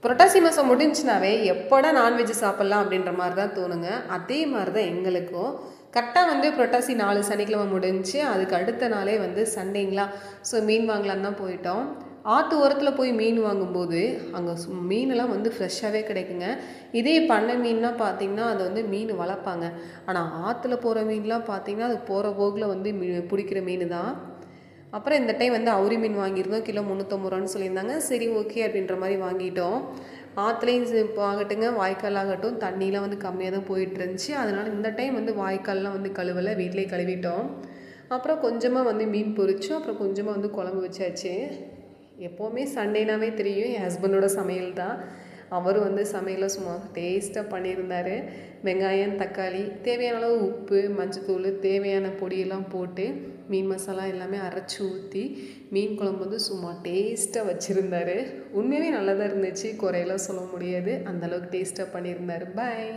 புரட்டாசி மாதம் முடிஞ்சுனாவே எப்போடா நான்வெஜ் சாப்பிட்லாம் அப்படின்ற மாதிரி தான் தோணுங்க. அதே மாதிரி தான் எங்களுக்கும். கரெக்டாக வந்து புரட்டாசி 4 சனிக்கிழமை முடிஞ்சு அதுக்கு அடுத்த நாளே வந்து சண்டேங்களா. ஸோ மீன் வாங்கலான்னு தான் போயிட்டோம். ஆற்று ஓரத்தில் போய் மீன் வாங்கும்போது அங்கே மீனெல்லாம் வந்து ஃப்ரெஷ்ஷாகவே கிடைக்குங்க. இதே பண்ணை மீன்லாம் பார்த்திங்கன்னா அது வந்து மீன் வளர்ப்பாங்க. ஆனால் ஆற்றுல போகிற மீன்லாம் பார்த்திங்கன்னா அது போகிற போக்கில் வந்து பிடிக்கிற மீன் தான். அப்புறம் இந்த டைம் வந்து அவுரி மீன் வாங்கியிருந்தோம். கிலோ 350 ரூபான்னு சொல்லியிருந்தாங்க. சரி ஓகே அப்படின்ற மாதிரி வாங்கிட்டோம். ஆற்றுலையும் ஆகட்டுங்க, வாய்க்கால் ஆகட்டும், தண்ணிலாம் வந்து கம்மியாக தான் போயிட்டு இருந்துச்சு. அதனால் இந்த டைம் வந்து வாய்க்கால்லாம் வந்து கழுவலை, வீட்டிலே கழுவிட்டோம். அப்புறம் கொஞ்சமாக வந்து மீன் பொரிச்சோம். அப்புறம் கொஞ்சமாக வந்து குழம்பு வச்சாச்சு. எப்போவுமே சண்டேனாவே தெரியும் என் ஹஸ்பண்டோட சமையல் தான். அவரும் வந்து சமையலை சும்மா டேஸ்ட்டாக பண்ணியிருந்தார். வெங்காயம், தக்காளி, தேவையான அளவு உப்பு, மஞ்சத்தூள், தேவையான பொடியெல்லாம் போட்டு மீன் மசாலா எல்லாமே அரைச்சி ஊற்றி மீன் குழம்பு வந்து சும்மா டேஸ்ட்டாக வச்சுருந்தார். உண்மையாகவே நல்லா தான் இருந்துச்சு, குறையெல்லாம் சொல்ல முடியாது. அந்தளவுக்கு டேஸ்ட்டாக பண்ணியிருந்தார். பாய்.